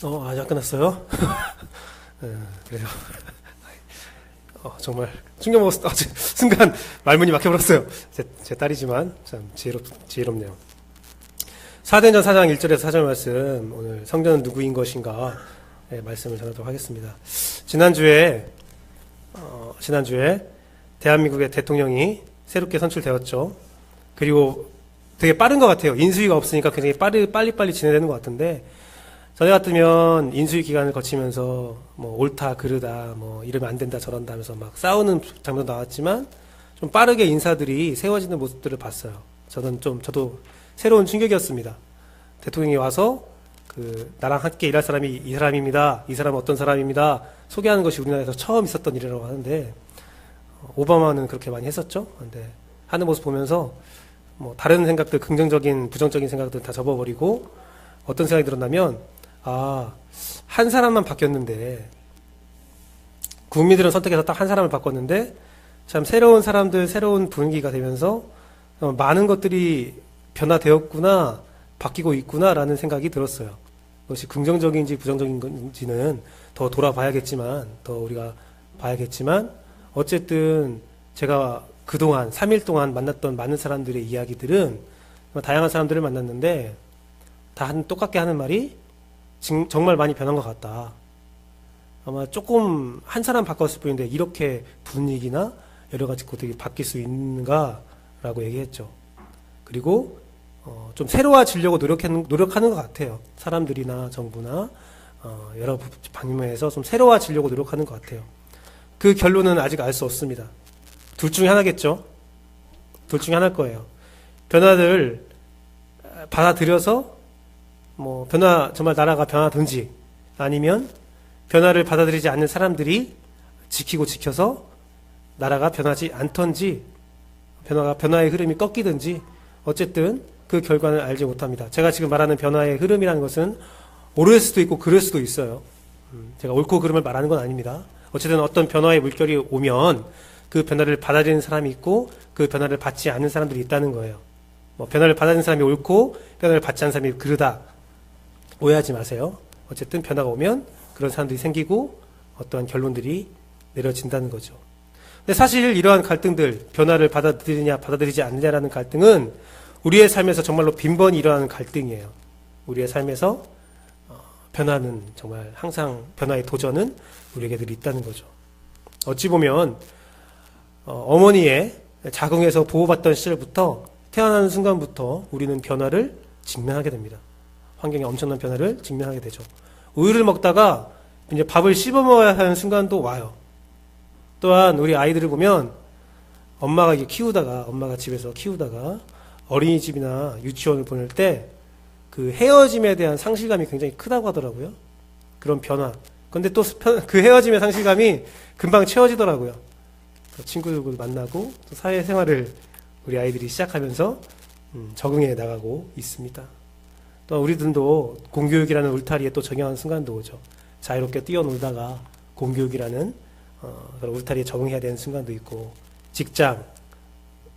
아직 안 끝났어요? 그래요. 정말 충격 먹었어. 순간 말문이 막혀버렸어요. 제 딸이지만 참 지혜롭네요. 사도행전 4장 1절에서 4절 말씀, 오늘 성전은 누구인 것인가 말씀을 전하도록 하겠습니다. 지난주에 대한민국의 대통령이 새롭게 선출되었죠. 그리고 되게 빠른 것 같아요. 인수위가 없으니까 굉장히 빨리빨리 진행되는 것 같은데, 전에 같으면 인수위 기간을 거치면서 뭐 옳다 그르다 뭐 이러면 안 된다 저런다 하면서 막 싸우는 장면도 나왔지만, 좀 빠르게 인사들이 세워지는 모습들을 봤어요. 저도 새로운 충격이었습니다. 대통령이 와서 나랑 함께 일할 사람이 이 사람입니다. 이 사람은 어떤 사람입니다. 소개하는 것이 우리나라에서 처음 있었던 일이라고 하는데, 오바마는 그렇게 많이 했었죠. 근데 하는 모습 보면서 뭐 다른 생각들, 긍정적인 부정적인 생각들 다 접어버리고 어떤 생각이 들었냐면, 한 사람만 바뀌었는데, 국민들은 선택해서 딱 한 사람을 바꿨는데 참 새로운 사람들, 새로운 분위기가 되면서 많은 것들이 변화되었구나, 바뀌고 있구나라는 생각이 들었어요. 그것이 긍정적인지 부정적인 건지는 더 돌아봐야겠지만, 더 우리가 봐야겠지만, 어쨌든 제가 그동안 3일 동안 만났던 많은 사람들의 이야기들은, 다양한 사람들을 만났는데 다 똑같게 하는 말이 정말 많이 변한 것 같다. 아마 조금 한 사람 바꿨을 뿐인데 이렇게 분위기나 여러 가지 것들이 바뀔 수 있는가라고 얘기했죠. 그리고 좀 새로워지려고 노력하는 것 같아요. 사람들이나 정부나 여러 방면에서 좀 새로워지려고 노력하는 것 같아요. 그 결론은 아직 알 수 없습니다. 둘 중에 하나겠죠. 둘 중에 하나일 거예요. 변화를 받아들여서 정말 나라가 변하든지, 아니면 변화를 받아들이지 않는 사람들이 지켜서 나라가 변하지 않던지, 변화의 흐름이 꺾이든지, 어쨌든 그 결과는 알지 못합니다. 제가 지금 말하는 변화의 흐름이라는 것은 옳을 수도 있고 그럴 수도 있어요. 제가 옳고 그름을 말하는 건 아닙니다. 어쨌든 어떤 변화의 물결이 오면 그 변화를 받아들이는 사람이 있고 그 변화를 받지 않는 사람들이 있다는 거예요. 변화를 받아들이는 사람이 옳고 변화를 받지 않는 사람이 그르다. 오해하지 마세요. 어쨌든 변화가 오면 그런 사람들이 생기고 어떠한 결론들이 내려진다는 거죠. 근데 사실 이러한 갈등들, 변화를 받아들이냐 받아들이지 않느냐라는 갈등은 우리의 삶에서 정말로 빈번히 일어나는 갈등이에요. 우리의 삶에서 변화는 정말 항상, 변화의 도전은 우리에게 늘 있다는 거죠. 어찌 보면 어머니의 자궁에서 보호받던 시절부터, 태어나는 순간부터 우리는 변화를 직면하게 됩니다. 환경의 엄청난 변화를 직면하게 되죠. 우유를 먹다가 이제 밥을 씹어 먹어야 하는 순간도 와요. 또한 우리 아이들을 보면 엄마가 집에서 키우다가 어린이집이나 유치원을 보낼 때 그 헤어짐에 대한 상실감이 굉장히 크다고 하더라고요. 그런 변화. 근데 또 그 헤어짐의 상실감이 금방 채워지더라고요. 친구들도 만나고 또 사회생활을 우리 아이들이 시작하면서 적응해 나가고 있습니다. 또 우리들도 공교육이라는 울타리에 또 적용하는 순간도 오죠. 자유롭게 뛰어놀다가 공교육이라는 그런 울타리에 적응해야 되는 순간도 있고, 직장,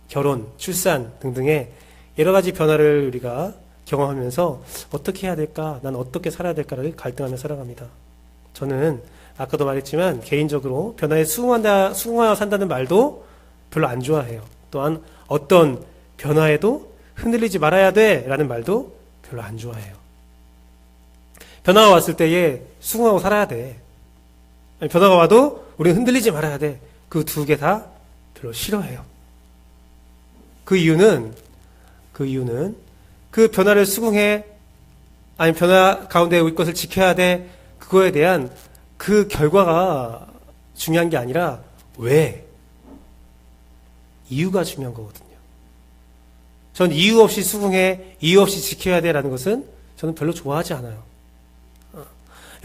결혼, 출산 등등의 여러 가지 변화를 우리가 경험하면서 어떻게 해야 될까, 난 어떻게 살아야 될까를 갈등하며 살아갑니다. 저는 아까도 말했지만 개인적으로 변화에 수긍하여 산다는 말도 별로 안 좋아해요. 또한 어떤 변화에도 흔들리지 말아야 돼 라는 말도 별로 안 좋아해요. 변화가 왔을 때에 수긍하고 살아야 돼. 변화가 와도 우리는 흔들리지 말아야 돼. 그 두 개 다 별로 싫어해요. 그 이유는 그 변화를 수긍해, 아니 변화 가운데 우리 것을 지켜야 돼, 그거에 대한 그 결과가 중요한 게 아니라 왜, 이유가 중요한 거거든요. 전 이유 없이 수긍해, 이유 없이 지켜야 돼라는 것은 저는 별로 좋아하지 않아요.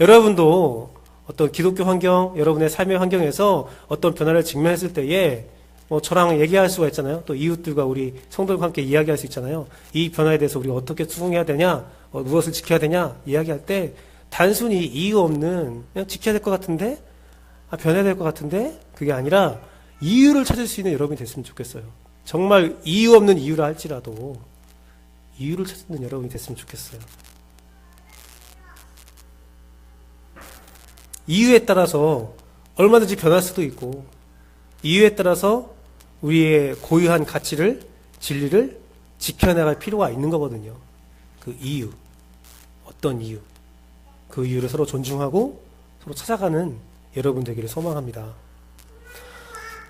여러분도 어떤 기독교 환경, 여러분의 삶의 환경에서 어떤 변화를 직면했을 때에 저랑 얘기할 수가 있잖아요. 또 이웃들과 우리 성도들과 함께 이야기할 수 있잖아요. 이 변화에 대해서 우리가 어떻게 수긍해야 되냐, 무엇을 지켜야 되냐 이야기할 때 단순히 이유 없는 그냥 지켜야 될 것 같은데, 변해야 될 것 같은데, 그게 아니라 이유를 찾을 수 있는 여러분이 됐으면 좋겠어요. 정말 이유 없는 이유라 할지라도 이유를 찾는 여러분이 됐으면 좋겠어요. 이유에 따라서 얼마든지 변할 수도 있고, 이유에 따라서 우리의 고유한 가치를, 진리를 지켜나갈 필요가 있는 거거든요. 그 이유, 어떤 이유, 그 이유를 서로 존중하고 서로 찾아가는 여러분 되기를 소망합니다.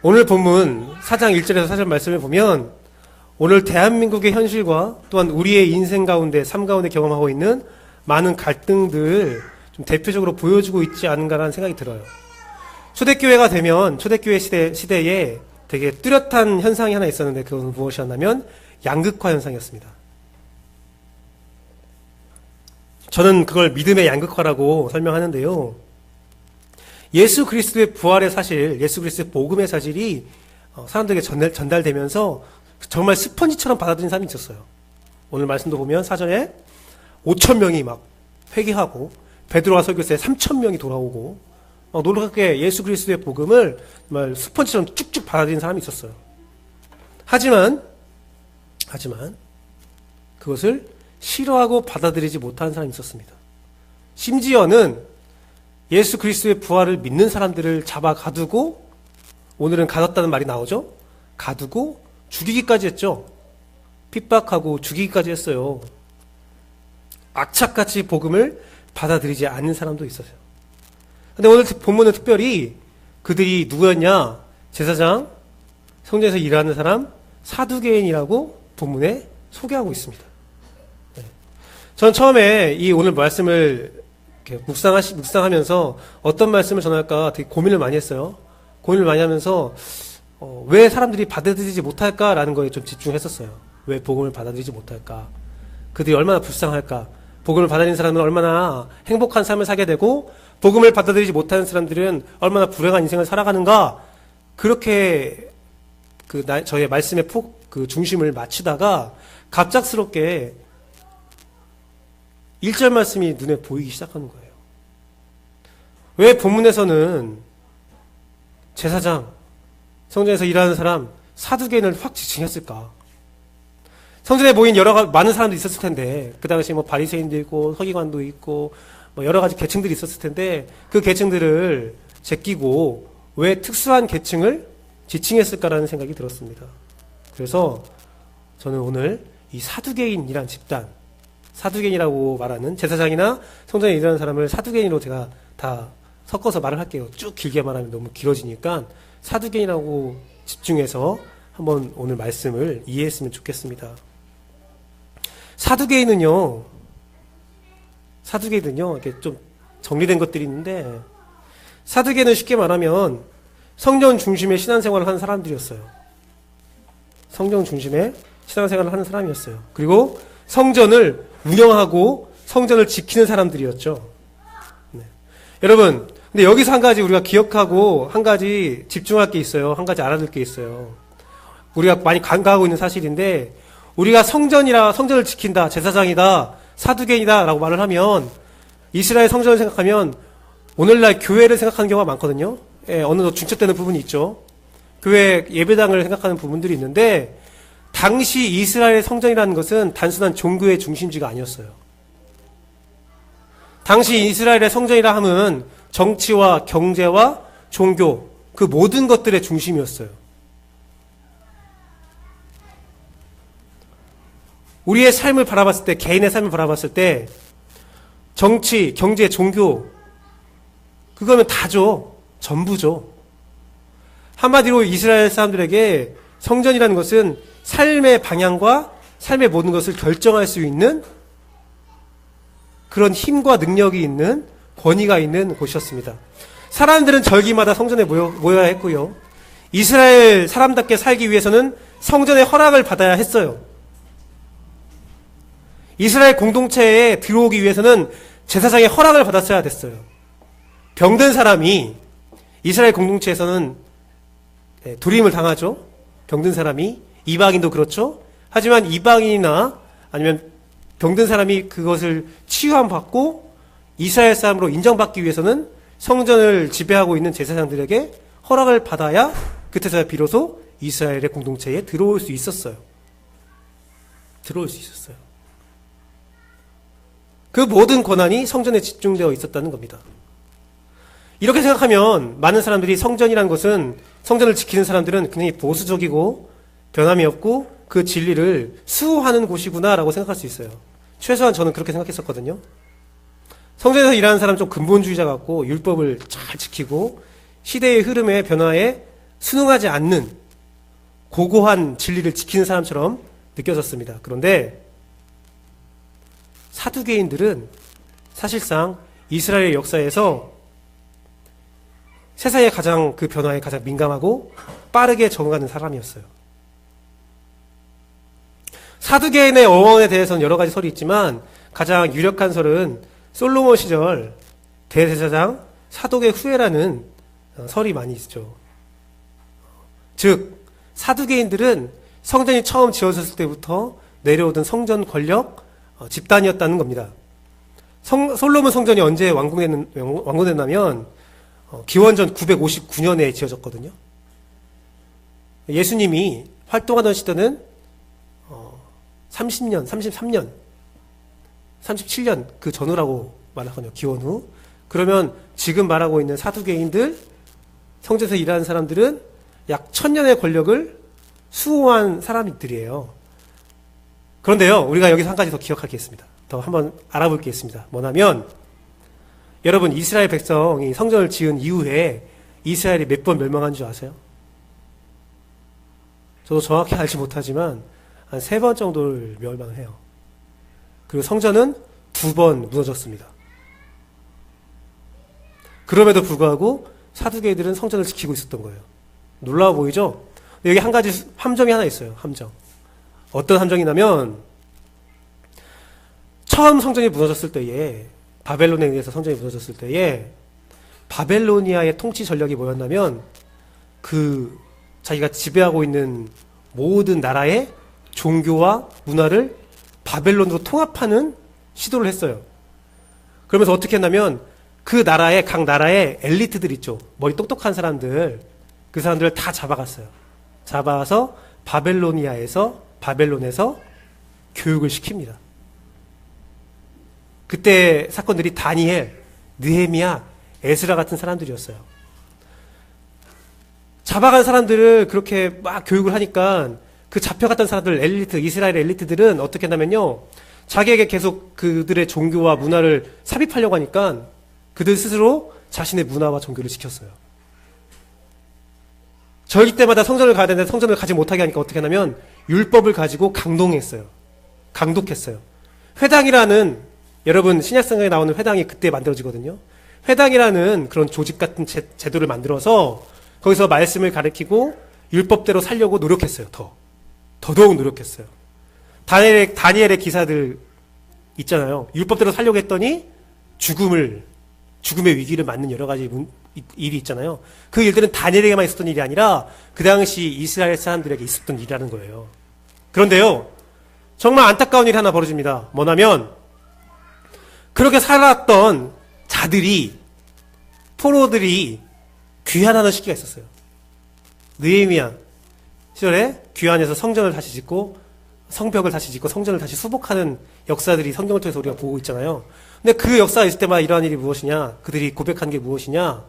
오늘 본문 4장 1절에서 4절 말씀을 보면 오늘 대한민국의 현실과 또한 우리의 인생 가운데, 삶 가운데 경험하고 있는 많은 갈등들을 좀 대표적으로 보여주고 있지 않은가라는 생각이 들어요. 초대교회가 되면 초대교회 시대에 되게 뚜렷한 현상이 하나 있었는데 그것은 무엇이었냐면 양극화 현상이었습니다. 저는 그걸 믿음의 양극화라고 설명하는데요. 예수 그리스도의 부활의 사실, 예수 그리스도의 복음의 사실이 사람들에게 전달되면서 정말 스펀지처럼 받아들인 사람이 있었어요. 오늘 말씀도 보면 사전에 5,000명이 막 회개하고 베드로와 설교서에 3,000명이 돌아오고 놀랍게 예수 그리스도의 복음을 정말 스펀지처럼 쭉쭉 받아들인 사람이 있었어요. 하지만 그것을 싫어하고 받아들이지 못하는 사람이 있었습니다. 심지어는 예수 그리스도의 부활을 믿는 사람들을 잡아 가두고, 오늘은 가뒀다는 말이 나오죠? 가두고 죽이기까지 했죠. 핍박하고 죽이기까지 했어요. 악착같이 복음을 받아들이지 않는 사람도 있었어요. 근데 오늘 본문은 특별히 그들이 누구였냐? 제사장, 성전에서 일하는 사람, 사두개인이라고 본문에 소개하고 있습니다. 네. 전 처음에 이 오늘 말씀을 이렇게 묵상하면서 어떤 말씀을 전할까 되게 고민을 많이 했어요. 고민을 많이 하면서 왜 사람들이 받아들이지 못할까라는 거에 좀 집중했었어요. 왜 복음을 받아들이지 못할까? 그들이 얼마나 불쌍할까? 복음을 받아들이는 사람은 얼마나 행복한 삶을 살게 되고, 복음을 받아들이지 못하는 사람들은 얼마나 불행한 인생을 살아가는가? 그렇게 저의 말씀의 중심을 맞추다가 갑작스럽게 1절 말씀이 눈에 보이기 시작하는 거예요. 왜 본문에서는 제사장, 성전에서 일하는 사람, 사두개인을 확 지칭했을까? 성전에 모인 많은 사람들이 있었을 텐데, 그 당시 바리새인도 있고 서기관도 있고 여러 가지 계층들이 있었을 텐데, 그 계층들을 제끼고 왜 특수한 계층을 지칭했을까라는 생각이 들었습니다. 그래서 저는 오늘 이 사두개인이란 집단, 사두개인이라고 말하는 제사장이나 성전에 일하는 사람을 사두개인으로 제가 다 섞어서 말을 할게요. 쭉 길게 말하면 너무 길어지니까 사두개인이라고 집중해서 한번 오늘 말씀을 이해했으면 좋겠습니다. 사두개인은요, 이렇게 좀 정리된 것들이 있는데, 사두개인은 쉽게 말하면 성전 중심의 신앙생활을 하는 사람들이었어요. 성전 중심의 신앙생활을 하는 사람이었어요. 그리고 성전을 운영하고 성전을 지키는 사람들이었죠. 네. 여러분, 근데 여기서 한 가지 우리가 기억하고 한 가지 집중할 게 있어요. 한 가지 알아둘 게 있어요. 우리가 많이 간과하고 있는 사실인데, 우리가 성전을 지킨다, 제사장이다, 사두개인이다 라고 말을 하면, 이스라엘 성전을 생각하면 오늘날 교회를 생각하는 경우가 많거든요. 예, 어느 정도 중첩되는 부분이 있죠. 교회 예배당을 생각하는 부분들이 있는데, 당시 이스라엘 성전이라는 것은 단순한 종교의 중심지가 아니었어요. 당시 이스라엘의 성전이라 함은 정치와 경제와 종교, 그 모든 것들의 중심이었어요. 우리의 삶을 바라봤을 때, 개인의 삶을 바라봤을 때 정치, 경제, 종교, 그거는 다죠. 전부죠. 한마디로 이스라엘 사람들에게 성전이라는 것은 삶의 방향과 삶의 모든 것을 결정할 수 있는 그런 힘과 능력이 있는, 권위가 있는 곳이었습니다. 사람들은 절기마다 성전에 모여야 했고요. 이스라엘 사람답게 살기 위해서는 성전의 허락을 받아야 했어요. 이스라엘 공동체에 들어오기 위해서는 제사장의 허락을 받았어야 됐어요. 병든 사람이 이스라엘 공동체에서는 두림을 당하죠. 병든 사람이, 이방인도 그렇죠. 하지만 이방인이나 아니면 병든 사람이 그것을 치유함받고 이스라엘 사람으로 인정받기 위해서는 성전을 지배하고 있는 제사장들에게 허락을 받아야 그때서야 비로소 이스라엘의 공동체에 들어올 수 있었어요. 그 모든 권한이 성전에 집중되어 있었다는 겁니다. 이렇게 생각하면 많은 사람들이 성전이라는 것은, 성전을 지키는 사람들은 굉장히 보수적이고 변함이 없고 그 진리를 수호하는 곳이구나라고 생각할 수 있어요. 최소한 저는 그렇게 생각했었거든요. 성전에서 일하는 사람 좀 근본주의자 같고 율법을 잘 지키고 시대의 흐름에 변화에 순응하지 않는 고고한 진리를 지키는 사람처럼 느껴졌습니다. 그런데 사두개인들은 사실상 이스라엘 역사에서 세상의 가장 그 변화에 가장 민감하고 빠르게 적응하는 사람이었어요. 사두개인의 어원에 대해서는 여러 가지 설이 있지만 가장 유력한 설은 솔로몬 시절 대제사장 사독의 후예라는 설이 많이 있죠. 즉 사두개인들은 성전이 처음 지어졌을 때부터 내려오던 성전 권력 집단이었다는 겁니다. 솔로몬 성전이 언제 완공됐냐면 기원전 959년에 지어졌거든요. 예수님이 활동하던 시대는 30년, 33년, 37년 그 전후라고 말하거든요. 기원 후. 그러면 지금 말하고 있는 사두개인들, 성전에서 일하는 사람들은 약 1000년의 권력을 수호한 사람들이에요. 그런데요, 우리가 여기서 한 가지 더 기억할 게 있습니다. 더 한번 알아볼 게 있습니다. 뭐냐면, 여러분, 이스라엘 백성이 성전을 지은 이후에 이스라엘이 몇 번 멸망한 줄 아세요? 저도 정확히 알지 못하지만 한 3번 정도를 멸망을 해요. 그리고 성전은 2번 무너졌습니다. 그럼에도 불구하고 사두개인들은 성전을 지키고 있었던 거예요. 놀라워 보이죠? 여기 한 가지 함정이 하나 있어요. 함정. 어떤 함정이냐면 처음 성전이 무너졌을 때에, 바벨론에 의해서 성전이 무너졌을 때에 바벨로니아의 통치 전략이 뭐였냐면 그 자기가 지배하고 있는 모든 나라의 종교와 문화를 바벨론으로 통합하는 시도를 했어요. 그러면서 어떻게 했냐면 그 나라의, 각 나라의 엘리트들 있죠. 머리 똑똑한 사람들, 그 사람들을 다 잡아갔어요. 잡아서 바벨론에서 교육을 시킵니다. 그때 사건들이 다니엘, 느헤미야, 에스라 같은 사람들이었어요. 잡아간 사람들을 그렇게 막 교육을 하니까 그 잡혀갔던 사람들, 엘리트, 이스라엘 엘리트들은 어떻게 했냐면요, 자기에게 계속 그들의 종교와 문화를 삽입하려고 하니까 그들 스스로 자신의 문화와 종교를 지켰어요. 절기 때마다 성전을 가야 되는데 성전을 가지 못하게 하니까 어떻게 하냐면 율법을 가지고 강동했어요. 강독했어요. 회당이라는, 여러분 신약성경에 나오는 회당이 그때 만들어지거든요. 회당이라는 그런 조직 같은 제도를 만들어서 거기서 말씀을 가르치고 율법대로 살려고 노력했어요. 더더욱 노력했어요. 다니엘의 기사들 있잖아요. 율법대로 살려고 했더니 죽음의 위기를 맞는 여러 가지 일이 있잖아요. 그 일들은 다니엘에게만 있었던 일이 아니라 그 당시 이스라엘 사람들에게 있었던 일이라는 거예요. 그런데요, 정말 안타까운 일이 하나 벌어집니다. 뭐냐면 그렇게 살았던 자들이, 포로들이 귀환하는 시기가 있었어요. 느헤미야 시절에 귀환해서 성전을 다시 짓고 성벽을 다시 짓고 성전을 다시 수복하는 역사들이 성경을 통해서 우리가 보고 있잖아요. 근데 그 역사가 있을 때마다 이러한 일이 무엇이냐? 그들이 고백한 게 무엇이냐?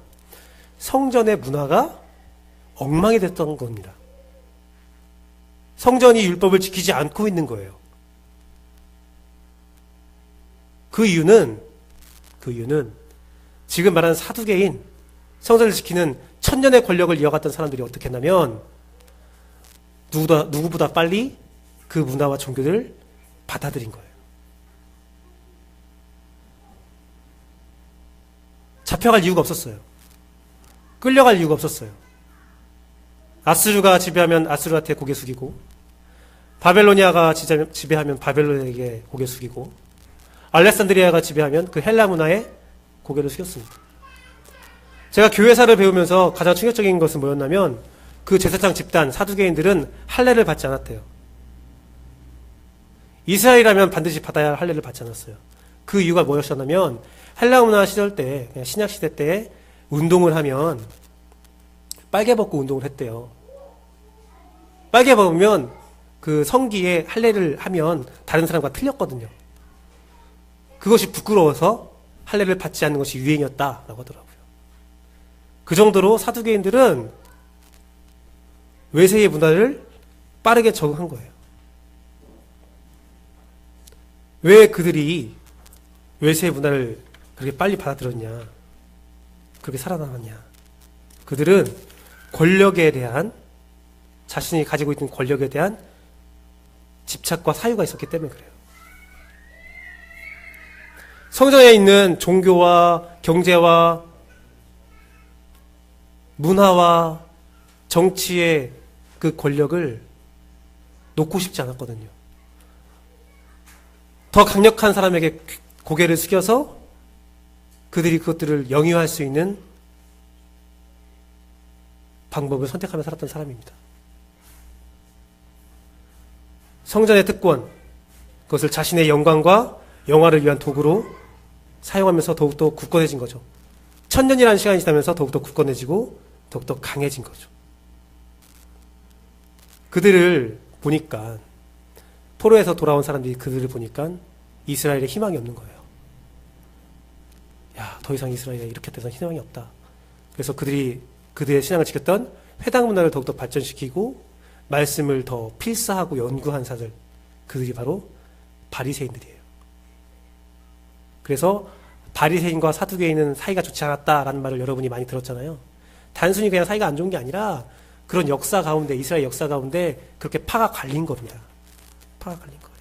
성전의 문화가 엉망이 됐던 겁니다. 성전이 율법을 지키지 않고 있는 거예요. 그 이유는 지금 말하는 사두개인, 성전을 지키는 1000년의 권력을 이어갔던 사람들이 어떻게 했냐면 누구보다 빨리 그 문화와 종교를 받아들인 거예요. 잡혀갈 이유가 없었어요. 끌려갈 이유가 없었어요. 아수르가 지배하면 아수르한테 고개 숙이고, 바벨로니아가 지배하면 바벨론에게 고개 숙이고, 알렉산드리아가 지배하면 그 헬라 문화에 고개를 숙였습니다. 제가 교회사를 배우면서 가장 충격적인 것은 뭐였냐면 그 제사장 집단 사두개인들은 할례를 받지 않았대요. 이스라엘이라면 반드시 받아야 할 할례를 받지 않았어요. 그 이유가 뭐였냐면 헬라 문화 시절 때, 그냥 신약 시대 때 운동을 하면 빨개 벗고 운동을 했대요. 빨개 벗으면 그 성기에 할례를 하면 다른 사람과 틀렸거든요. 그것이 부끄러워서 할례를 받지 않는 것이 유행이었다라고 하더라고요. 그 정도로 사두개인들은 외세의 문화를 빠르게 적응한 거예요. 왜 그들이 외세의 문화를 그렇게 빨리 받아들였냐, 그렇게 살아남았냐. 그들은 권력에 대한, 자신이 가지고 있는 권력에 대한 집착과 사유가 있었기 때문에 그래요. 성전에 있는 종교와 경제와 문화와 정치의 그 권력을 놓고 싶지 않았거든요. 더 강력한 사람에게 고개를 숙여서 그들이 그것들을 영위할 수 있는 방법을 선택하며 살았던 사람입니다. 성전의 특권, 그것을 자신의 영광과 영화를 위한 도구로 사용하면서 더욱더 굳건해진 거죠. 1000년이라는 시간이 지나면서 더욱더 굳건해지고 더욱더 강해진 거죠. 그들을 보니까, 포로에서 돌아온 사람들이 그들을 보니까 이스라엘에 희망이 없는 거예요. 야, 더 이상 이스라엘에 이렇게 돼서 희망이 없다. 그래서 그들의 신앙을 지켰던 회당 문화를 더욱더 발전시키고 말씀을 더 필사하고 연구한 사들, 그들이 바로 바리새인들이에요. 그래서 바리새인과 사두개인은 사이가 좋지 않았다라는 말을 여러분이 많이 들었잖아요. 단순히 그냥 사이가 안 좋은 게 아니라 그런 역사 가운데, 이스라엘 역사 가운데 그렇게 파가 갈린 겁니다. 파가 갈린 거예요.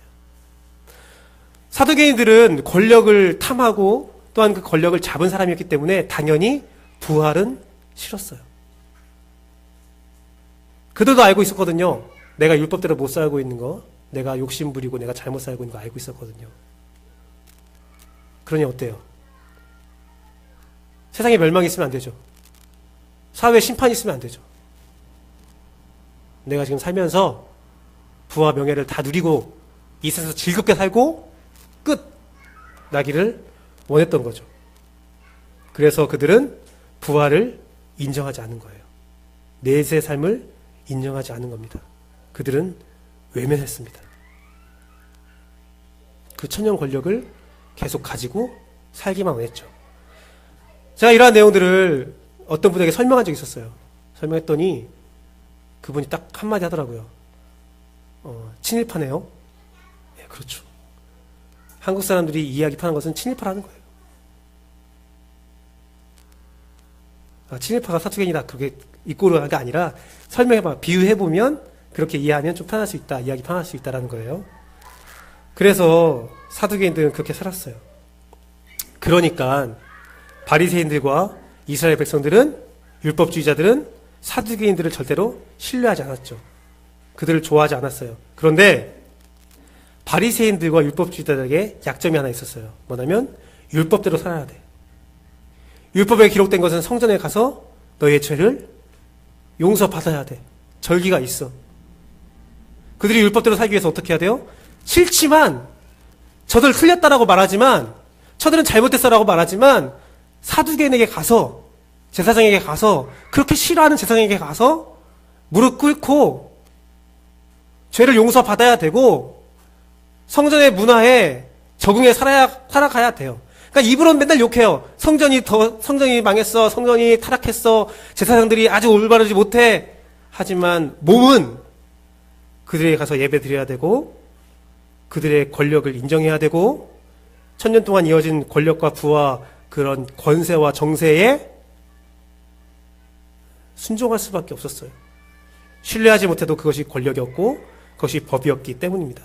사두개인들은 권력을 탐하고 또한 그 권력을 잡은 사람이었기 때문에 당연히 부활은 싫었어요. 그들도 알고 있었거든요. 내가 율법대로 못 살고 있는 거, 내가 욕심 부리고 내가 잘못 살고 있는 거 알고 있었거든요. 그러니 어때요? 세상에 멸망이 있으면 안 되죠. 사회에 심판이 있으면 안 되죠. 내가 지금 살면서 부와 명예를 다 누리고 이 세상에서 즐겁게 살고 끝 나기를 원했던 거죠. 그래서 그들은 부활을 인정하지 않은 거예요. 내세 삶을 인정하지 않은 겁니다. 그들은 외면했습니다. 그 천년 권력을 계속 가지고 살기만 원했죠. 제가 이러한 내용들을 어떤 분에게 설명한 적이 있었어요. 설명했더니 그분이 딱 한마디 하더라고요. 친일파네요. 네, 그렇죠. 한국 사람들이 이야기 파는 것은 친일파라는 거예요. 친일파가 사투개인이다 그렇게 이꼬르가 아니라 설명해봐, 비유해보면 그렇게 이해하면 좀 편할 수 있다, 이야기 편할 수 있다라는 거예요. 그래서 사두개인들은 그렇게 살았어요. 그러니까 바리새인들과 이스라엘 백성들은, 율법주의자들은 사두개인들을 절대로 신뢰하지 않았죠. 그들을 좋아하지 않았어요. 그런데 바리새인들과 율법주의자들에게 약점이 하나 있었어요. 뭐냐면 율법대로 살아야 돼. 율법에 기록된 것은 성전에 가서 너의 죄를 용서받아야 돼. 절기가 있어. 그들이 율법대로 살기 위해서 어떻게 해야 돼요? 싫지만, 저들 틀렸다라고 말하지만, 저들은 잘못했어라고 말하지만, 사두개인에게 가서, 제사장에게 가서, 그렇게 싫어하는 제사장에게 가서 무릎 꿇고 죄를 용서받아야 되고 성전의 문화에 적응해 살아가야 돼요. 그러니까 입으로는 맨날 욕해요. 성전이 망했어. 성전이 타락했어. 제사장들이 아주 올바르지 못해. 하지만 몸은 그들에게 가서 예배 드려야 되고 그들의 권력을 인정해야 되고 천년 동안 이어진 권력과 부와 그런 권세와 정세에 순종할 수밖에 없었어요. 신뢰하지 못해도 그것이 권력이었고 그것이 법이었기 때문입니다.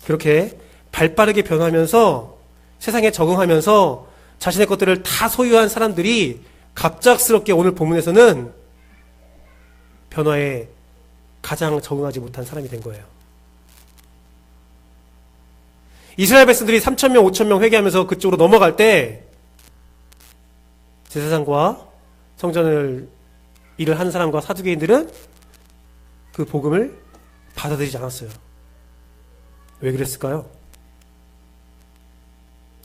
그렇게 발빠르게 변하면서 세상에 적응하면서 자신의 것들을 다 소유한 사람들이 갑작스럽게 오늘 본문에서는 변화에 가장 적응하지 못한 사람이 된 거예요. 이스라엘 백성들이 3,000명, 5,000명 회개하면서 그쪽으로 넘어갈 때 제사장과 성전을 일을 하는 사람과 사두개인들은 그 복음을 받아들이지 않았어요. 왜 그랬을까요?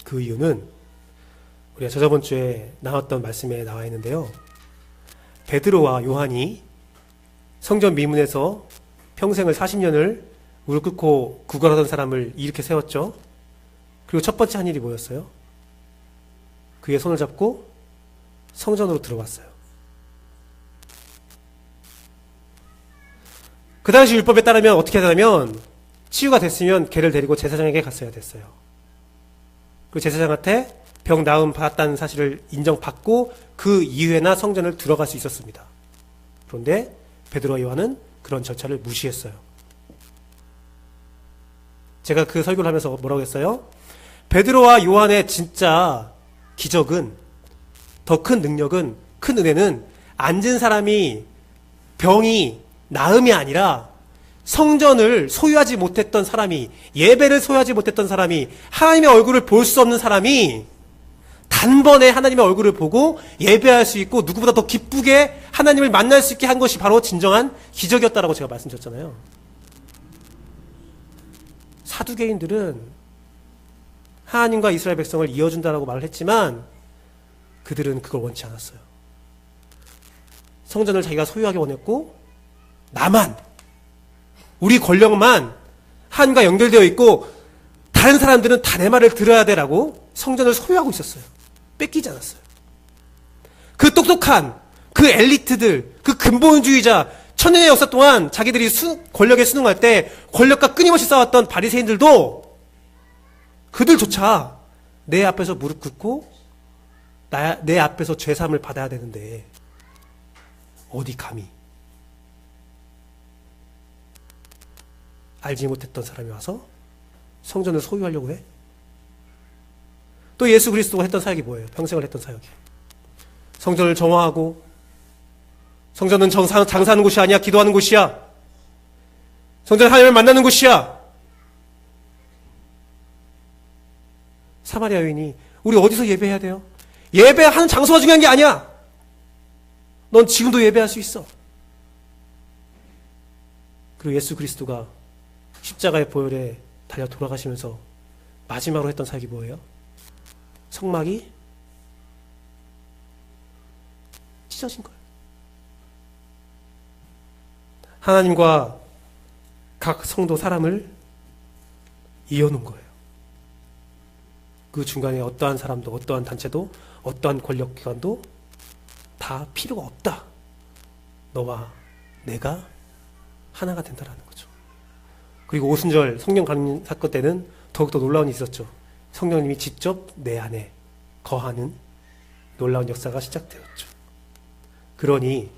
그 이유는 우리가 저번 주에 나왔던 말씀에 나와 있는데요. 베드로와 요한이 성전 미문에서 평생을 40년을 무릎 꿇고 구걸하던 사람을 일으켜 세웠죠. 그리고 첫 번째 한 일이 뭐였어요? 그의 손을 잡고 성전으로 들어왔어요. 그 당시 율법에 따르면 어떻게 하냐면 치유가 됐으면 걔를 데리고 제사장에게 갔어야 됐어요. 그 제사장한테 병 나음 받았다는 사실을 인정받고 그 이후에나 성전을 들어갈 수 있었습니다. 그런데 베드로와 요한은 그런 절차를 무시했어요. 제가 그 설교를 하면서 뭐라고 했어요? 베드로와 요한의 진짜 기적은, 더 큰 능력은, 큰 은혜는 앉은 사람이 병이 나음이 아니라 성전을 소유하지 못했던 사람이, 예배를 소유하지 못했던 사람이, 하나님의 얼굴을 볼 수 없는 사람이 단번에 하나님의 얼굴을 보고 예배할 수 있고 누구보다 더 기쁘게 하나님을 만날 수 있게 한 것이 바로 진정한 기적이었다라고 제가 말씀드렸잖아요. 사두개인들은 하나님과 이스라엘 백성을 이어준다라고 말을 했지만 그들은 그걸 원치 않았어요. 성전을 자기가 소유하기 원했고 나만, 우리 권력만 하나님과 연결되어 있고 다른 사람들은 다 내 말을 들어야 되라고 성전을 소유하고 있었어요. 뺏기지 않았어요. 그 똑똑한 그 엘리트들, 그 근본주의자, 천년의 역사 동안 자기들이 권력에 순응할 때 권력과 끊임없이 싸웠던 바리새인들도 그들조차 내 앞에서 무릎 꿇고 내 앞에서 죄사함을 받아야 되는데 어디 감히 알지 못했던 사람이 와서 성전을 소유하려고 해? 또 예수 그리스도가 했던 사역이 뭐예요? 평생을 했던 사역이 성전을 정화하고, 성전은 장사하는 곳이 아니야. 기도하는 곳이야. 성전은 하나님을 만나는 곳이야. 사마리아 여인이 우리 어디서 예배해야 돼요? 예배하는 장소가 중요한 게 아니야. 넌 지금도 예배할 수 있어. 그리고 예수 그리스도가 십자가의 보혈에 달려 돌아가시면서 마지막으로 했던 사역이 뭐예요? 성막이 찢어진 거예요. 하나님과 각 성도 사람을 이어놓은 거예요. 그 중간에 어떠한 사람도, 어떠한 단체도, 어떠한 권력기관도 다 필요가 없다. 너와 내가 하나가 된다라는 거죠. 그리고 오순절 성령 강림 사건 때는 더욱더 놀라운 일이 있었죠. 성령님이 직접 내 안에 거하는 놀라운 역사가 시작되었죠. 그러니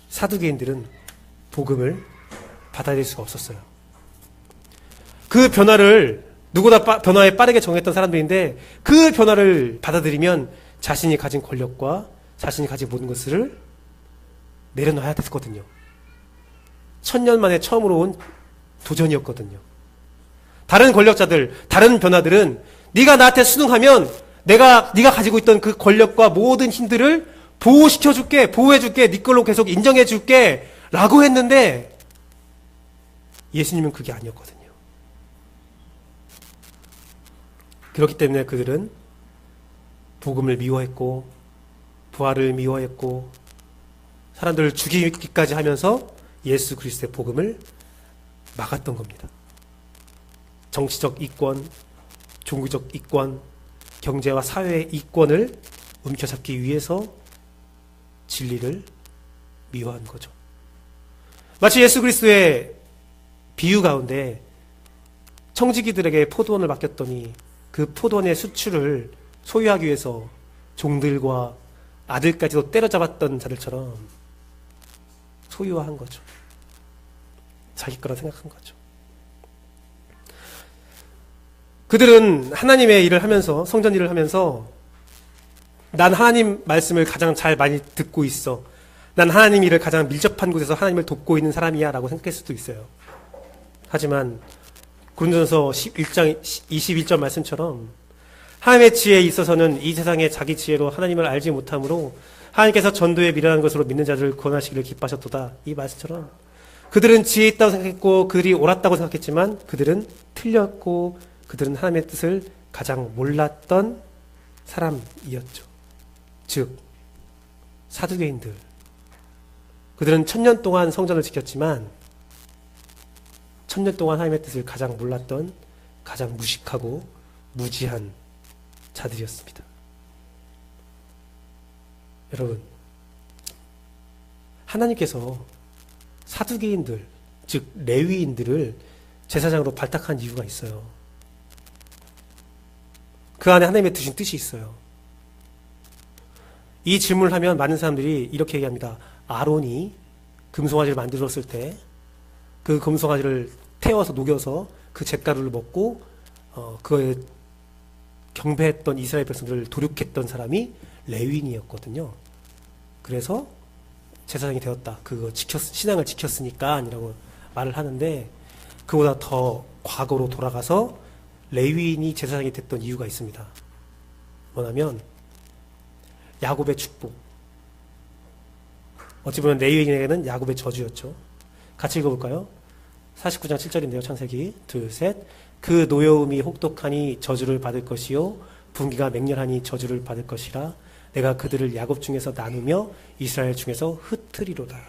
사두개인들은 복음을 받아들일 수가 없었어요. 그 변화를 누구나 변화에 빠르게 정했던 사람들인데 그 변화를 받아들이면 자신이 가진 권력과 자신이 가진 모든 것을 내려놔야 됐거든요. 1000년 만에 처음으로 온 도전이었거든요. 다른 권력자들, 다른 변화들은 네가 나한테 순응하면 네가 가지고 있던 그 권력과 모든 힘들을 보호시켜줄게, 보호해줄게, 네 걸로 계속 인정해줄게 라고 했는데 예수님은 그게 아니었거든요. 그렇기 때문에 그들은 복음을 미워했고 부활을 미워했고 사람들을 죽이기까지 하면서 예수 그리스도의 복음을 막았던 겁니다. 정치적 이권, 종교적 이권, 경제와 사회의 이권을 움켜잡기 위해서 진리를 미워한 거죠. 마치 예수 그리스도의 비유 가운데 청지기들에게 포도원을 맡겼더니 그 포도원의 수출을 소유하기 위해서 종들과 아들까지도 때려잡았던 자들처럼 소유화한 거죠. 자기 거라 생각한 거죠. 그들은 하나님의 일을 하면서, 성전 일을 하면서 난 하나님 말씀을 가장 잘 많이 듣고 있어. 난 하나님 일을 가장 밀접한 곳에서 하나님을 돕고 있는 사람이야 라고 생각할 수도 있어요. 하지만 고린도전서 11장 21절 말씀처럼 하나님의 지혜에 있어서는 이 세상의 자기 지혜로 하나님을 알지 못함으로 하나님께서 전도에 미련한 것으로 믿는 자들을 구원하시기를 기뻐하셨도다. 이 말씀처럼 그들은 지혜 있다고 생각했고 그들이 옳았다고 생각했지만 그들은 틀렸고 그들은 하나님의 뜻을 가장 몰랐던 사람이었죠. 즉 사두개인들, 그들은 1000년 동안 성전을 지켰지만 1000년 동안 하나님의 뜻을 가장 몰랐던, 가장 무식하고 무지한 자들이었습니다. 여러분, 하나님께서 사두개인들, 즉 레위인들을 제사장으로 발탁한 이유가 있어요. 그 안에 하나님의 두신 뜻이 있어요. 이 질문을 하면 많은 사람들이 이렇게 얘기합니다. 아론이 금송아지를 만들었을 때 그 금송아지를 태워서 녹여서 그 잿가루를 먹고 그거에 경배했던 이스라엘 백성들을 도륙했던 사람이 레위인이었거든요. 그래서 제사장이 되었다. 그거 신앙을 지켰으니까 아니라고 말을 하는데, 그보다 더 과거로 돌아가서 레위인이 제사장이 됐던 이유가 있습니다. 뭐냐면 야곱의 축복. 어찌 보면 레위인에게는 야곱의 저주였죠. 같이 읽어볼까요? 49장 7절인데요. 창세기 둘, 셋. 그 노여움이 혹독하니 저주를 받을 것이요 분기가 맹렬하니 저주를 받을 것이라. 내가 그들을 야곱 중에서 나누며 이스라엘 중에서 흩트리로다.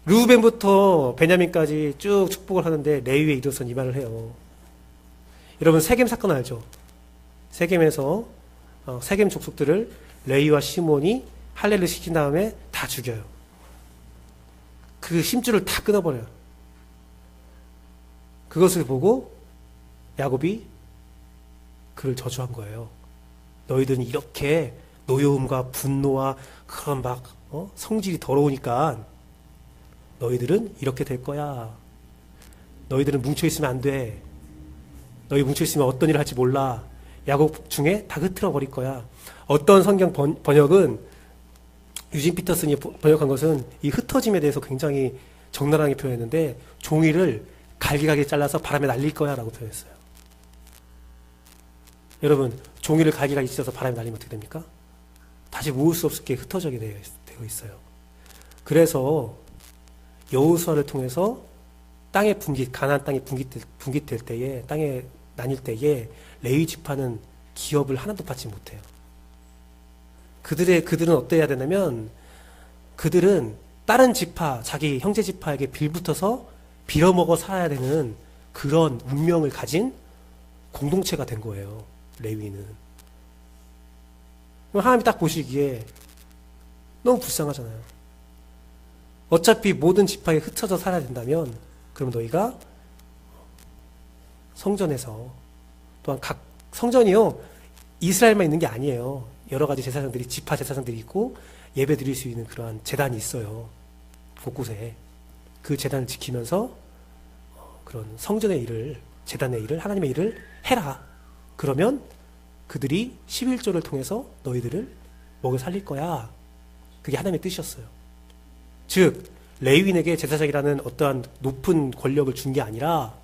루벤부터 베냐민까지 쭉 축복을 하는데 레위에 이르러선 이 말을 해요. 여러분 세겜 사건 알죠? 세겜에서 세겜 족속들을 레위와 시몬이 할례를 시킨 다음에 다 죽여요. 그 심줄을 다 끊어버려요. 그것을 보고 야곱이 그를 저주한 거예요. 너희들은 이렇게 노여움과 분노와 그런 성질이 더러우니까 너희들은 이렇게 될 거야. 너희들은 뭉쳐있으면 안 돼. 너희 뭉쳐있으면 어떤 일을 할지 몰라. 야곱 중에 다 흩트러 버릴 거야. 어떤 성경 번역은, 유진 피터슨이 번역한 것은 이 흩어짐에 대해서 굉장히 적나라하게 표현했는데, 종이를 갈기갈기 잘라서 바람에 날릴 거야 라고 표현했어요. 여러분, 종이를 갈기갈기 찢어서 바람에 날리면 어떻게 됩니까? 다시 모을 수 없게 흩어지게 되어 있어요. 그래서 여호수아를 통해서 가나안 땅이 분깃될 때에, 땅에 나뉠 때에 레위 지파는 기업을 하나도 받지 못해요. 그들은 어때야 되냐면, 그들은 다른 지파, 자기 형제 지파에게 빌붙어서 빌어먹어 살아야 되는 그런 운명을 가진 공동체가 된 거예요. 레위는. 하나님이 딱 보시기에 너무 불쌍하잖아요. 어차피 모든 지파에 흩어져 살아야 된다면 그럼 너희가 성전에서, 또한 각 성전이요, 이스라엘만 있는 게 아니에요. 여러 가지 제사장들이, 지파 제사장들이 있고 예배 드릴 수 있는 그러한 제단이 있어요. 곳곳에. 그 제단을 지키면서 그런 성전의 일을, 제단의 일을, 하나님의 일을 해라. 그러면 그들이 11조를 통해서 너희들을 먹여 살릴 거야. 그게 하나님의 뜻이었어요. 즉 레위인에게 제사장이라는 어떠한 높은 권력을 준 게 아니라,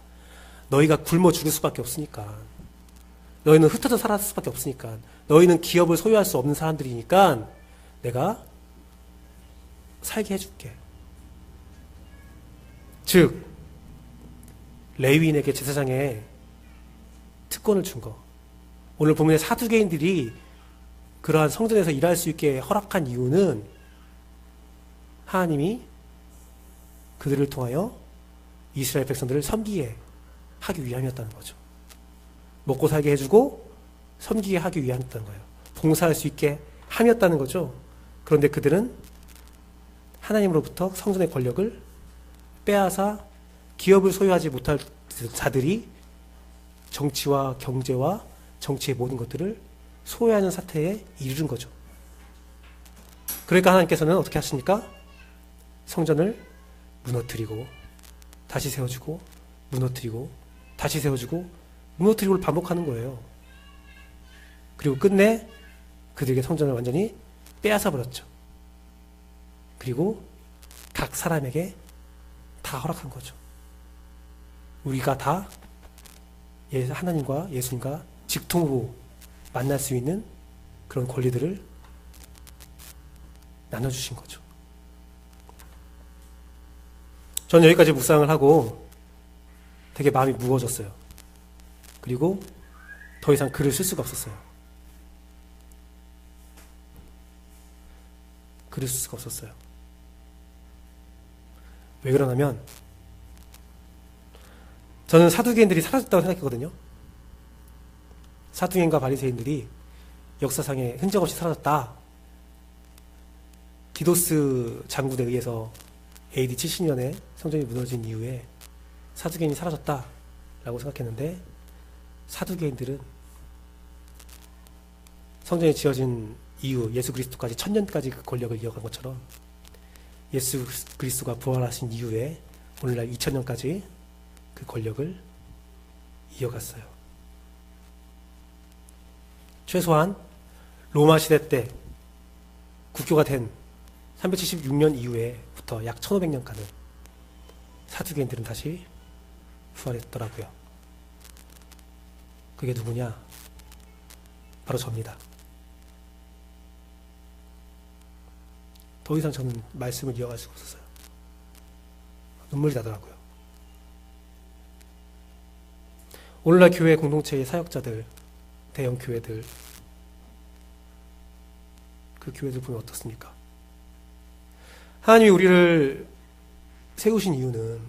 너희가 굶어 죽을 수밖에 없으니까, 너희는 흩어져 살았을 수밖에 없으니까, 너희는 기업을 소유할 수 없는 사람들이니까 내가 살게 해줄게. 즉 레위인에게 제사장의 특권을 준 거. 오늘 본문의 사두개인들이 그러한 성전에서 일할 수 있게 허락한 이유는 하나님이 그들을 통하여 이스라엘 백성들을 섬기게 하기 위함이었다는 거죠. 먹고 살게 해주고 섬기게 하기 위함이었다는 거예요. 봉사할 수 있게 함이었다는 거죠. 그런데 그들은 하나님으로부터 성전의 권력을 빼앗아 기업을 소유하지 못할 자들이 정치와 경제와 정치의 모든 것들을 소유하는 사태에 이르는 거죠. 그러니까 하나님께서는 어떻게 하십니까? 성전을 무너뜨리고 다시 세워주고 무너뜨리고 다시 세워주고 무너뜨리고를 반복하는 거예요. 그리고 끝내 그들에게 성전을 완전히 빼앗아 버렸죠. 그리고 각 사람에게 다 허락한 거죠. 우리가 다 하나님과 예수님과 직통으로 만날 수 있는 그런 권리들을 나눠주신 거죠. 저는 여기까지 묵상을 하고 되게 마음이 무거워졌어요. 그리고 더 이상 글을 쓸 수가 없었어요. 글을 쓸 수가 없었어요. 왜 그러냐면 저는 사두개인들이 사라졌다고 생각했거든요. 사두개인과 바리새인들이 역사상에 흔적 없이 사라졌다. 디도스 장군에 의해서 AD 70년에 성전이 무너진 이후에 사두개인이 사라졌다라고 생각했는데, 사두개인들은 성전이 지어진 이후 예수 그리스도까지 1000년까지 그 권력을 이어간 것처럼 예수 그리스도가 부활하신 이후에 오늘날 2000년까지 그 권력을 이어갔어요. 최소한 로마 시대 때 국교가 된 376년 이후에부터 약 1500년간은 사두개인들은 다시 부활했더라고요. 그게 누구냐? 바로 접니다. 더 이상 저는 말씀을 이어갈 수가 없었어요. 눈물이 나더라고요. 오늘날 교회 공동체의 사역자들, 대형 교회들, 그 교회들 보면 어떻습니까? 하나님이 우리를 세우신 이유는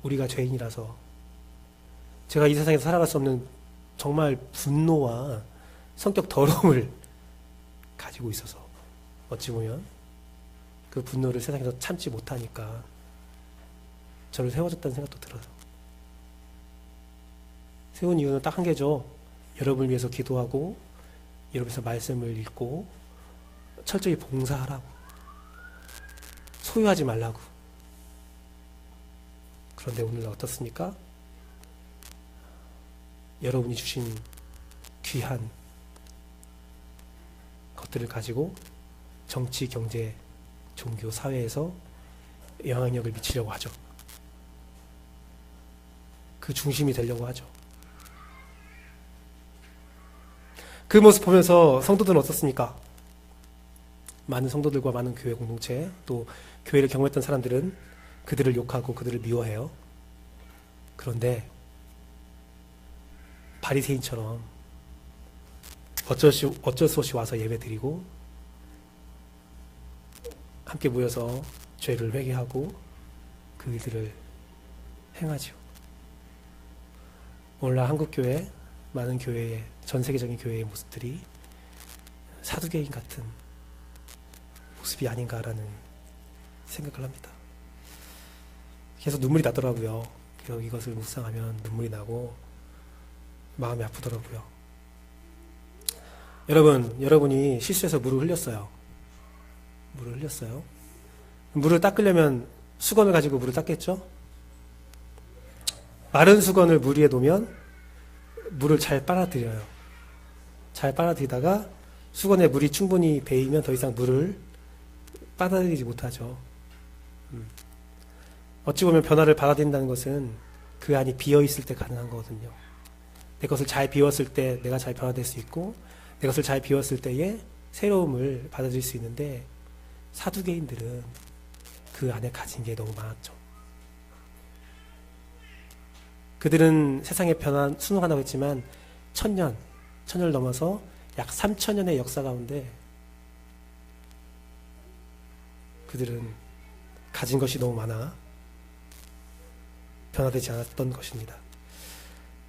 우리가 죄인이라서, 제가 이 세상에서 살아갈 수 없는 정말 분노와 성격 더러움을 가지고 있어서, 어찌 보면 그 분노를 세상에서 참지 못하니까 저를 세워줬다는 생각도 들어서, 세운 이유는 딱 한 개죠. 여러분을 위해서 기도하고 여러분을 위해서 말씀을 읽고 철저히 봉사하라고, 소유하지 말라고. 그런데 오늘날 어떻습니까? 여러분이 주신 귀한 것들을 가지고 정치, 경제, 종교, 사회에서 영향력을 미치려고 하죠. 그 중심이 되려고 하죠. 그 모습 보면서 성도들은 어떻습니까? 많은 성도들과 많은 교회 공동체, 또 교회를 경험했던 사람들은 그들을 욕하고 그들을 미워해요. 그런데 바리새인처럼 어쩔 수 없이 와서 예배드리고 함께 모여서 죄를 회개하고 그 일들을 행하죠. 오늘날 한국교회, 많은 교회의, 전 세계적인 교회의 모습들이 사두개인 같은 모습이 아닌가라는 생각을 합니다. 계속 눈물이 나더라고요. 계속 이것을 묵상하면 눈물이 나고 마음이 아프더라고요. 여러분이 실수해서 물을 흘렸어요. 물을 닦으려면 수건을 가지고 물을 닦겠죠? 마른 수건을 물 위에 놓으면 물을 잘 빨아들여요. 잘 빨아들이다가 수건에 물이 충분히 배이면 더 이상 물을 빨아들이지 못하죠. 어찌 보면 변화를 받아들인다는 것은 그 안이 비어있을 때 가능한 거거든요. 내 것을 잘 비웠을 때 내가 잘 변화될 수 있고, 내 것을 잘 비웠을 때에 새로움을 받아들일 수 있는데, 사두개인들은 그 안에 가진 게 너무 많았죠. 그들은 세상의 변화 순응한다고 했지만 천년을 넘어서 약 3000년의 역사 가운데 그들은 가진 것이 너무 많아 변화되지 않았던 것입니다.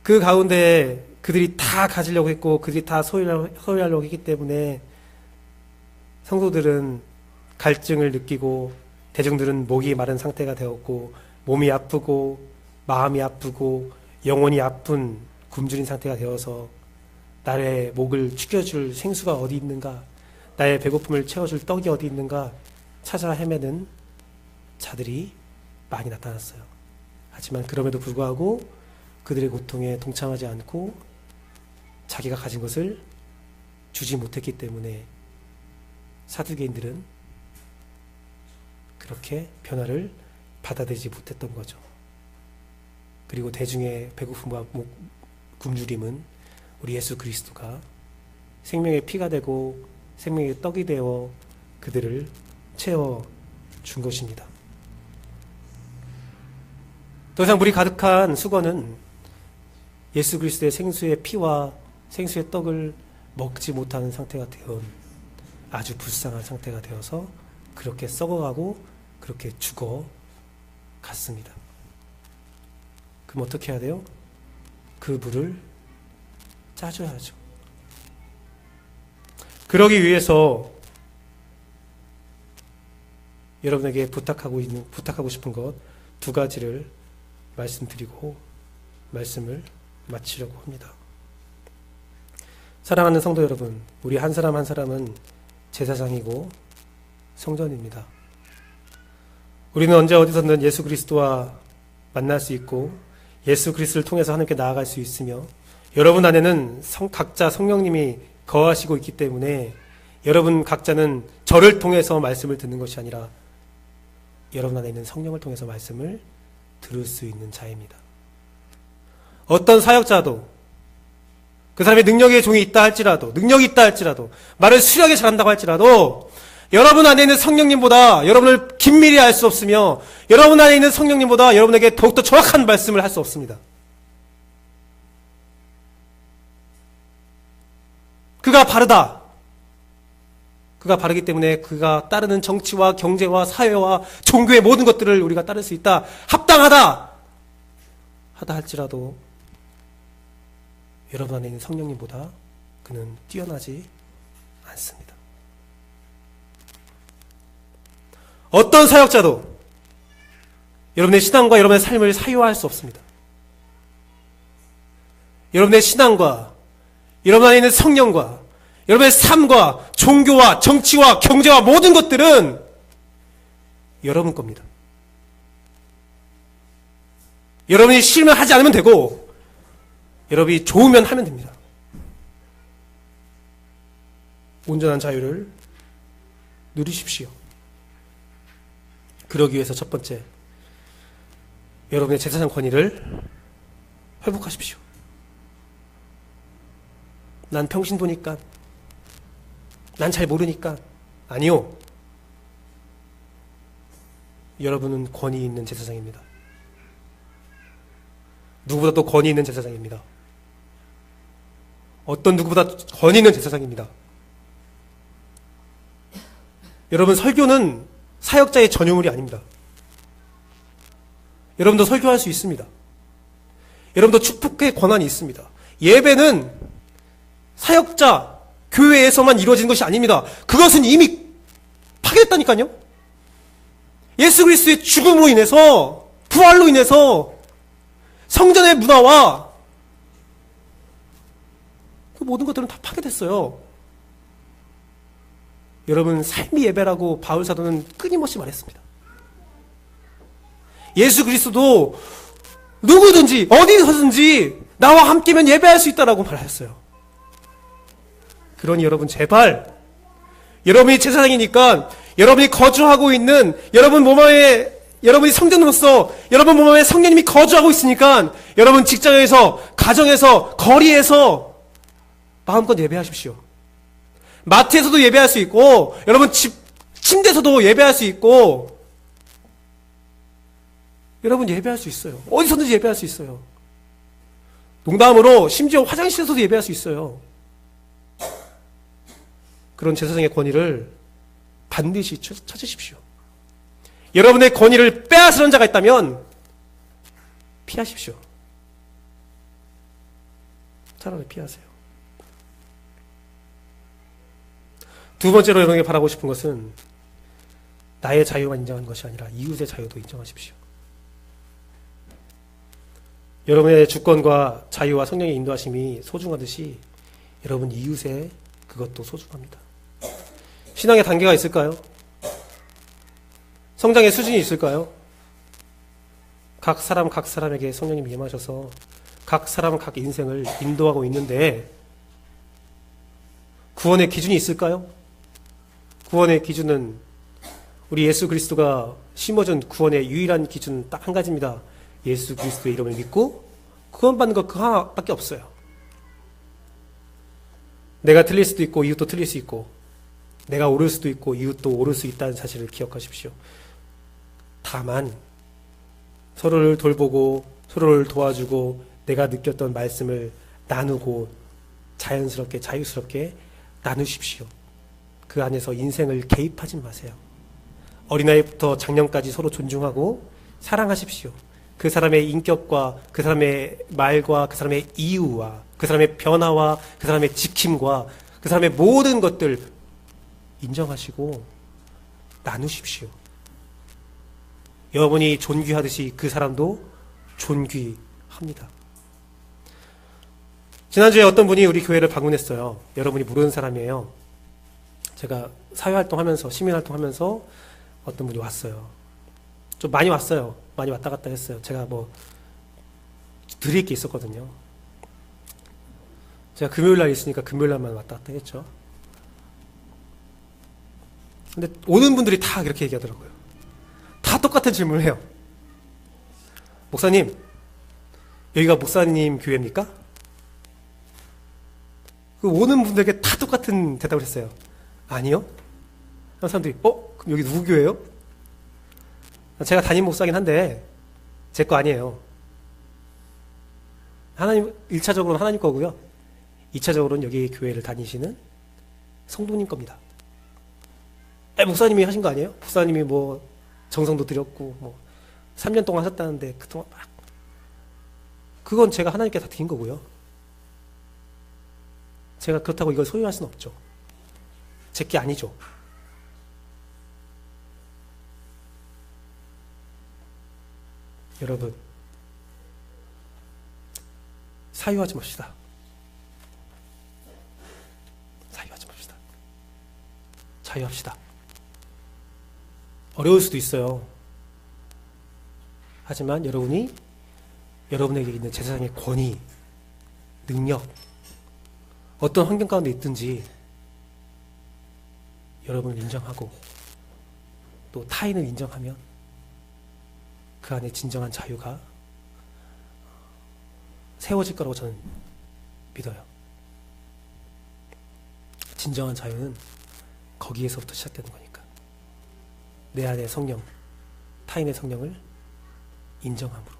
그 가운데 그들이 다 가지려고 했고 그들이 다 소유하려고 했기 때문에 성도들은 갈증을 느끼고, 대중들은 목이 마른 상태가 되었고, 몸이 아프고 마음이 아프고 영혼이 아픈 굶주린 상태가 되어서 나의 목을 축여줄 생수가 어디 있는가, 나의 배고픔을 채워줄 떡이 어디 있는가 찾아 헤매는 자들이 많이 나타났어요. 하지만 그럼에도 불구하고 그들의 고통에 동참하지 않고 자기가 가진 것을 주지 못했기 때문에 사두개인들은 그렇게 변화를 받아들이지 못했던 거죠. 그리고 대중의 배고픔과 굶주림은 우리 예수 그리스도가 생명의 피가 되고 생명의 떡이 되어 그들을 채워준 것입니다. 더 이상 물이 가득한 수건은 예수 그리스도의 생수의 피와 생수의 떡을 먹지 못하는 상태가 되어 아주 불쌍한 상태가 되어서 그렇게 썩어가고 그렇게 죽어갔습니다. 그럼 어떻게 해야 돼요? 그 물을 짜줘야죠. 그러기 위해서 여러분에게 부탁하고 싶은 것 두 가지를 말씀드리고 말씀을 마치려고 합니다. 사랑하는 성도 여러분, 우리 한 사람 한 사람은 제사장이고 성전입니다. 우리는 언제 어디서든 예수 그리스도와 만날 수 있고 예수 그리스도를 통해서 하나님께 나아갈 수 있으며, 여러분 안에는 각자 성령님이 거하시고 있기 때문에 여러분 각자는 저를 통해서 말씀을 듣는 것이 아니라 여러분 안에 있는 성령을 통해서 말씀을 들을 수 있는 자입니다. 어떤 사역자도 그 사람의 능력의 종이 있다 할지라도, 능력이 있다 할지라도, 말을 수려하게 잘한다고 할지라도 여러분 안에 있는 성령님보다 여러분을 긴밀히 알 수 없으며 여러분 안에 있는 성령님보다 여러분에게 더욱더 정확한 말씀을 할 수 없습니다. 그가 바르다. 그가 바르기 때문에 그가 따르는 정치와 경제와 사회와 종교의 모든 것들을 우리가 따를 수 있다. 합당하다. 하다 할지라도 여러분 안에 있는 성령님보다 그는 뛰어나지 않습니다. 어떤 사역자도 여러분의 신앙과 여러분의 삶을 사유화할 수 없습니다. 여러분의 신앙과 여러분 안에 있는 성령과 여러분의 삶과 종교와 정치와 경제와 모든 것들은 여러분 겁니다. 여러분이 싫으면 하지 않으면 되고 여러분이 좋으면 하면 됩니다. 온전한 자유를 누리십시오. 그러기 위해서 첫 번째, 여러분의 제사장 권위를 회복하십시오. 난 평신도니까, 난 잘 모르니까. 아니요. 여러분은 권위 있는 제사장입니다. 누구보다도 권위 있는 제사장입니다. 어떤 누구보다 권위 있는 제사장입니다. 여러분, 설교는 사역자의 전유물이 아닙니다. 여러분도 설교할 수 있습니다. 여러분도 축복의 권한이 있습니다. 예배는 사역자, 교회에서만 이루어지는 것이 아닙니다. 그것은 이미 파괴됐다니까요. 예수 그리스도의 죽음으로 인해서, 부활로 인해서 성전의 문화와 그 모든 것들은 다 파괴됐어요. 여러분, 삶이 예배라고 바울 사도는 끊임없이 말했습니다. 예수 그리스도도 누구든지 어디서든지 나와 함께면 예배할 수 있다라고 말하셨어요. 그러니 여러분, 제발 여러분이 제사장이니까 여러분이 거주하고 있는 여러분 몸 안에, 여러분이 성전으로서 여러분 몸 안에 성령님이 거주하고 있으니까 여러분 직장에서, 가정에서, 거리에서 마음껏 예배하십시오. 마트에서도 예배할 수 있고 여러분 집 침대에서도 예배할 수 있고 여러분 예배할 수 있어요. 어디서든지 예배할 수 있어요. 농담으로 심지어 화장실에서도 예배할 수 있어요. 그런 제사장의 권위를 반드시 찾으십시오. 여러분의 권위를 빼앗으는 자가 있다면 피하십시오. 차라리 피하세요. 두 번째로 여러분에게 바라고 싶은 것은 나의 자유만 인정하는 것이 아니라 이웃의 자유도 인정하십시오. 여러분의 주권과 자유와 성령의 인도하심이 소중하듯이 여러분 이웃의 그것도 소중합니다. 신앙의 단계가 있을까요? 성장의 수준이 있을까요? 각 사람에게 성령님이 임하셔서 각 사람 각 인생을 인도하고 있는데 구원의 기준이 있을까요? 구원의 기준은 우리 예수 그리스도가 심어준 구원의 유일한 기준은 딱 한 가지입니다. 예수 그리스도의 이름을 믿고 구원받는 것 그 하나밖에 없어요. 내가 틀릴 수도 있고 이웃도 틀릴 수 있고 내가 오를 수도 있고 이웃도 오를 수 있다는 사실을 기억하십시오. 다만 서로를 돌보고 서로를 도와주고 내가 느꼈던 말씀을 나누고 자연스럽게 자유스럽게 나누십시오. 그 안에서 인생을 개입하지 마세요. 어린아이부터 장년까지 서로 존중하고 사랑하십시오. 그 사람의 인격과 그 사람의 말과 그 사람의 이유와 그 사람의 변화와 그 사람의 지킴과 그 사람의 모든 것들 인정하시고 나누십시오. 여러분이 존귀하듯이 그 사람도 존귀합니다. 지난주에 어떤 분이 우리 교회를 방문했어요. 여러분이 모르는 사람이에요. 제가 사회활동하면서, 시민활동하면서 어떤 분이 왔어요. 좀 많이 왔어요. 많이 왔다 갔다 했어요. 제가 뭐 드릴 게 있었거든요. 제가 금요일날 있으니까 금요일날만 왔다 갔다 했죠. 근데 오는 분들이 다 그렇게 얘기하더라고요. 다 똑같은 질문을 해요. 목사님, 여기가 목사님 교회입니까? 그 오는 분들에게 다 똑같은 대답을 했어요. 아니요. 그런 사람들이 그럼 여기 누구 교회예요? 제가 담임 목사긴 한데 제 거 아니에요. 하나님, 1차적으로는 하나님 거고요. 2차적으로는 여기 교회를 다니시는 성도님 겁니다. 목사님이 하신 거 아니에요? 목사님이 뭐 정성도 드렸고 뭐 3년 동안 하셨다는데 그동안 막 그건 제가 하나님께 다 드린 거고요. 제가 그렇다고 이걸 소유할 수는 없죠. 제 게 아니죠. 여러분, 사유하지 맙시다. 사유하지 맙시다. 자유합시다. 어려울 수도 있어요. 하지만 여러분이 여러분에게 있는 제사장의 권위, 능력, 어떤 환경 가운데 있든지 여러분을 인정하고 또 타인을 인정하면 그 안에 진정한 자유가 세워질 거라고 저는 믿어요. 진정한 자유는 거기에서부터 시작되는 거니까. 내 안의 성령, 타인의 성령을 인정함으로.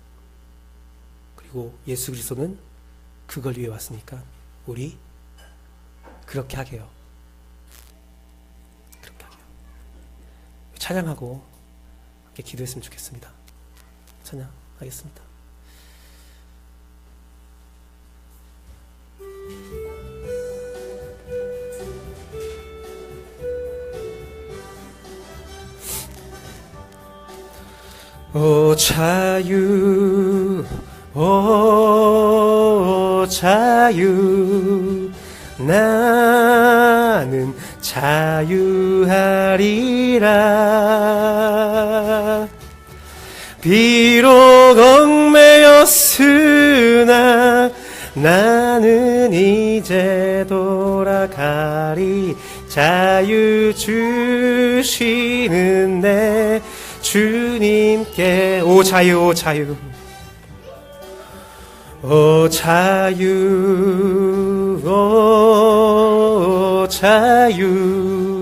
그리고 예수 그리스도는 그걸 위해 왔으니까 우리 그렇게 하게요. 그렇게 하게요. 찬양하고 함께 기도했으면 좋겠습니다. 찬양하겠습니다. 오 자유, 오 자유, 나는 자유하리라. 비록 얽매였으나 나는 이제 돌아가리. 자유 주시는 내 주님께. 오 자유, 오 자유, 오 자유, 오 자유,